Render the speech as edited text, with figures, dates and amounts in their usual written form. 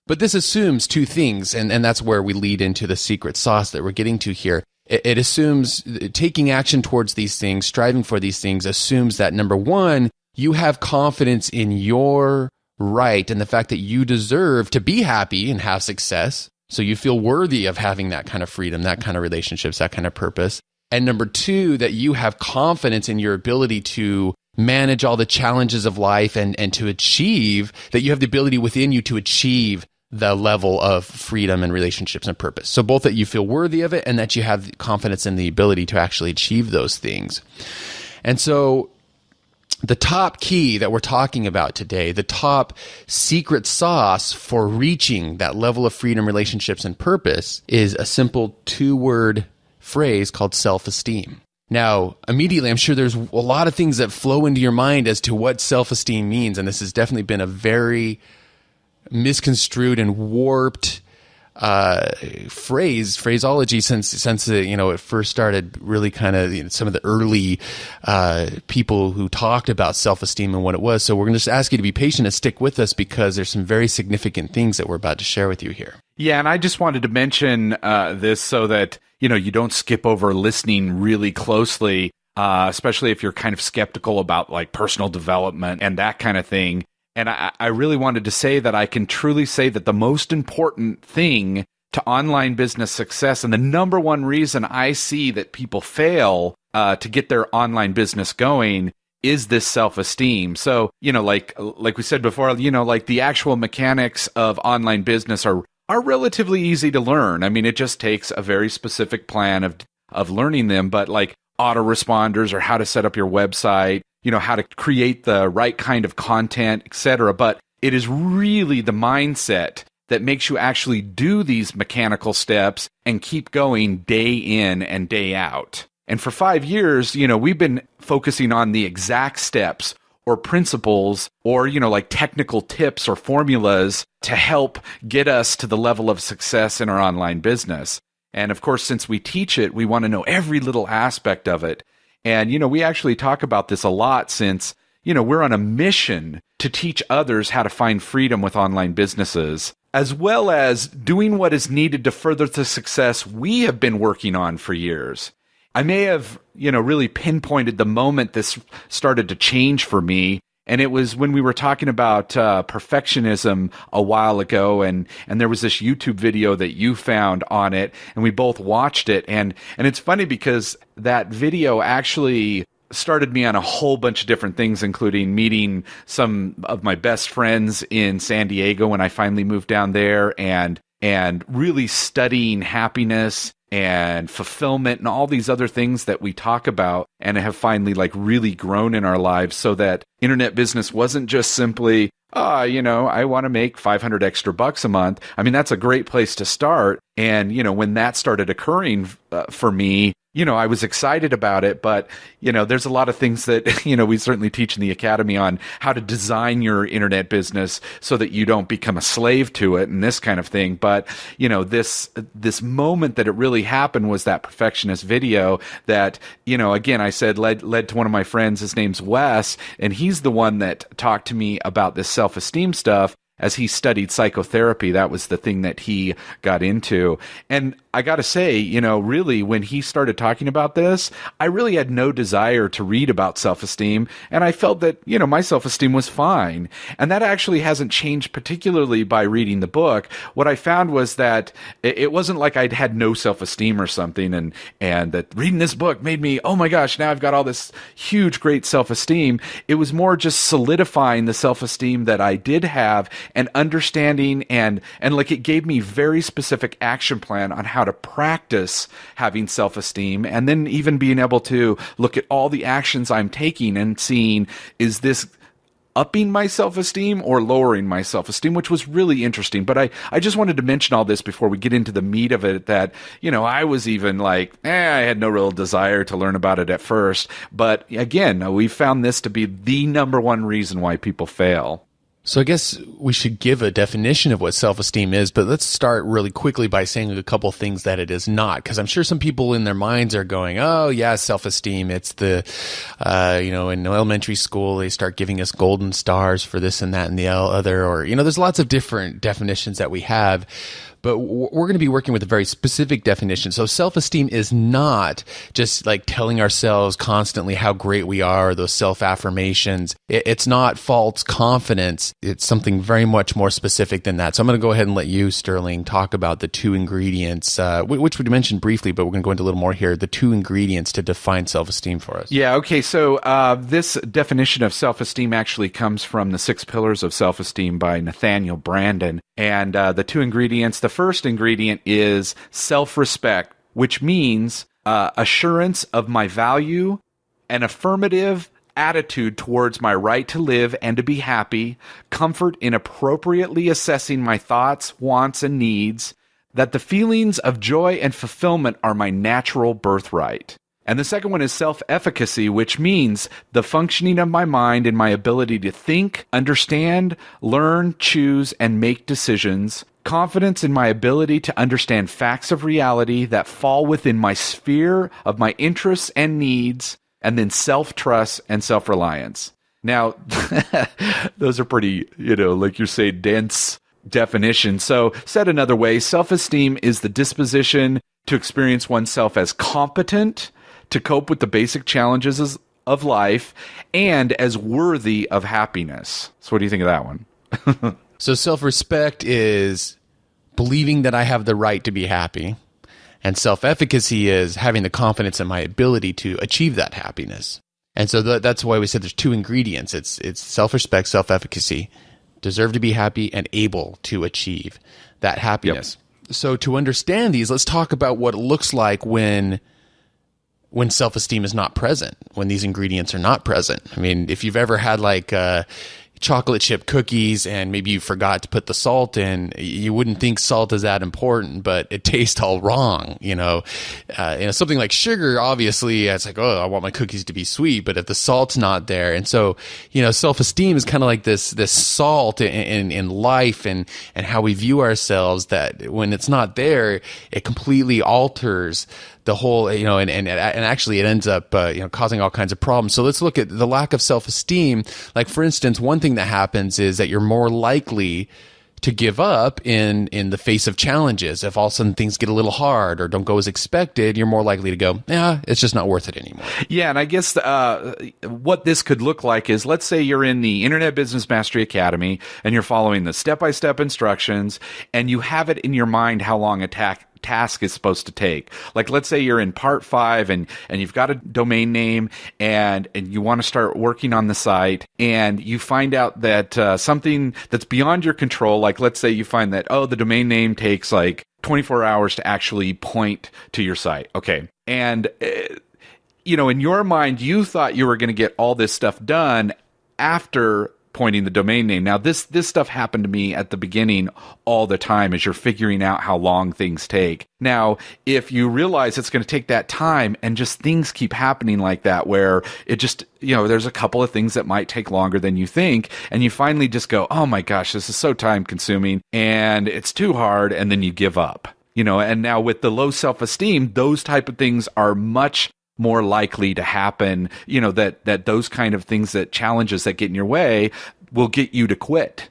But this assumes two things, and that's where we lead into the secret sauce that we're getting to here. It assumes taking action towards these things, striving for these things, assumes that, number one, you have confidence in your right and the fact that you deserve to be happy and have success. So you feel worthy of having that kind of freedom, that kind of relationships, that kind of purpose. And number two, that you have confidence in your ability to manage all the challenges of life and to achieve, that you have the ability within you to achieve the level of freedom and relationships and purpose. So both that you feel worthy of it and that you have confidence in the ability to actually achieve those things. And so the top key that we're talking about today, the top secret sauce for reaching that level of freedom, relationships, and purpose is a simple two-word phrase called self-esteem. Now, immediately, I'm sure there's a lot of things that flow into your mind as to what self-esteem means, and this has definitely been a very misconstrued and warped phraseology since it first started. Really, kind of some of the early people who talked about self-esteem and what it was. So we're going to just ask you to be patient and stick with us because there's some very significant things that we're about to share with you here. Yeah, and I just wanted to mention this so that you don't skip over listening really closely, especially if you're kind of skeptical about like personal development and that kind of thing. And I really wanted to say that I can truly say that the most important thing to online business success, and the number one reason I see that people fail to get their online business going, is this self-esteem. So, like we said before, like the actual mechanics of online business are relatively easy to learn. I mean, it just takes a very specific plan of learning them, but like autoresponders or how to set up your website, how to create the right kind of content, etc. But it is really the mindset that makes you actually do these mechanical steps and keep going day in and day out. And for 5 years, we've been focusing on the exact steps or principles or, like technical tips or formulas to help get us to the level of success in our online business. And of course, since we teach it, we want to know every little aspect of it. And, we actually talk about this a lot since, we're on a mission to teach others how to find freedom with online businesses, as well as doing what is needed to further the success we have been working on for years. I may have, really pinpointed the moment this started to change for me. And it was when we were talking about perfectionism a while ago, and there was this YouTube video that you found on it, and we both watched it. And it's funny because that video actually started me on a whole bunch of different things, including meeting some of my best friends in San Diego when I finally moved down there, and really studying happiness and fulfillment and all these other things that we talk about and have finally like really grown in our lives, so that internet business wasn't just simply, I want to make 500 extra bucks a month. I mean, that's a great place to start. And, when that started occurring for me, I was excited about it, but, there's a lot of things that, we certainly teach in the academy on how to design your internet business so that you don't become a slave to it and this kind of thing. But, this moment that it really happened was that perfectionist video that, again, I said led to one of my friends. His name's Wes, and he's the one that talked to me about this self-esteem stuff. As he studied psychotherapy, that was the thing that he got into. And I got to say, really, when he started talking about this, I really had no desire to read about self-esteem. And I felt that, my self-esteem was fine. And that actually hasn't changed particularly by reading the book. What I found was that it wasn't like I'd had no self-esteem or something, and that reading this book made me, oh my gosh, now I've got all this huge, great self-esteem. It was more just solidifying the self-esteem that I did have, and understanding and like it gave me very specific action plan on how to practice having self-esteem, and then even being able to look at all the actions I'm taking and seeing, is this upping my self-esteem or lowering my self-esteem, which was really interesting. But I just wanted to mention all this before we get into the meat of it, that, I was even like, I had no real desire to learn about it at first. But again, we found this to be the number one reason why people fail. So I guess we should give a definition of what self-esteem is, but let's start really quickly by saying a couple things that it is not, because I'm sure some people in their minds are going, oh yeah, self-esteem, it's the, in elementary school, they start giving us golden stars for this and that and the other, or, there's lots of different definitions that we have. But we're going to be working with a very specific definition. So self-esteem is not just like telling ourselves constantly how great we are, those self-affirmations. It's not false confidence. It's something very much more specific than that. So I'm going to go ahead and let you, Sterling, talk about the two ingredients, which we mentioned briefly, but we're going to go into a little more here, the two ingredients to define self-esteem for us. Yeah, okay. So this definition of self-esteem actually comes from the 6 Pillars of Self-Esteem by Nathaniel Branden. And the two ingredients, the first ingredient is self-respect, which means assurance of my value, an affirmative attitude towards my right to live and to be happy, comfort in appropriately assessing my thoughts, wants, and needs, that the feelings of joy and fulfillment are my natural birthright. And the second one is self-efficacy, which means the functioning of my mind and my ability to think, understand, learn, choose, and make decisions. Confidence in my ability to understand facts of reality that fall within my sphere of my interests and needs. And then self-trust and self-reliance. Now, those are pretty, like you're saying, dense definitions. So said another way, self-esteem is the disposition to experience oneself as competent to cope with the basic challenges of life, and as worthy of happiness. So what do you think of that one? So self-respect is believing that I have the right to be happy, and self-efficacy is having the confidence in my ability to achieve that happiness. And so that's why we said there's two ingredients. It's self-respect, self-efficacy, deserve to be happy, and able to achieve that happiness. Yep. So to understand these, let's talk about what it looks like when self-esteem is not present, when these ingredients are not present. I mean, if you've ever had like chocolate chip cookies and maybe you forgot to put the salt in, you wouldn't think salt is that important, but it tastes all wrong. Something like sugar, obviously it's like, oh, I want my cookies to be sweet, but if the salt's not there. And so, self-esteem is kind of like this salt in life and how we view ourselves, that when it's not there, it completely alters the whole, and actually it ends up, causing all kinds of problems. So let's look at the lack of self-esteem. Like, for instance, one thing that happens is that you're more likely to give up in the face of challenges. If all of a sudden things get a little hard or don't go as expected, you're more likely to go, yeah, it's just not worth it anymore. Yeah, and I guess what this could look like is, let's say you're in the Internet Business Mastery Academy and you're following the step-by-step instructions, and you have it in your mind how long a task is supposed to take. Like, let's say you're in part 5 and you've got a domain name and you want to start working on the site, and you find out that something that's beyond your control, like let's say you find that, the domain name takes like 24 hours to actually point to your site. Okay. And, in your mind, you thought you were going to get all this stuff done after pointing the domain name. Now, this stuff happened to me at the beginning all the time as you're figuring out how long things take. Now, if you realize it's going to take that time and just things keep happening like that, where it just, there's a couple of things that might take longer than you think, and you finally just go, oh my gosh, this is so time consuming and it's too hard, and then you give up. And now with the low self-esteem, those type of things are much more likely to happen, that those kind of things, that challenges that get in your way, will get you to quit.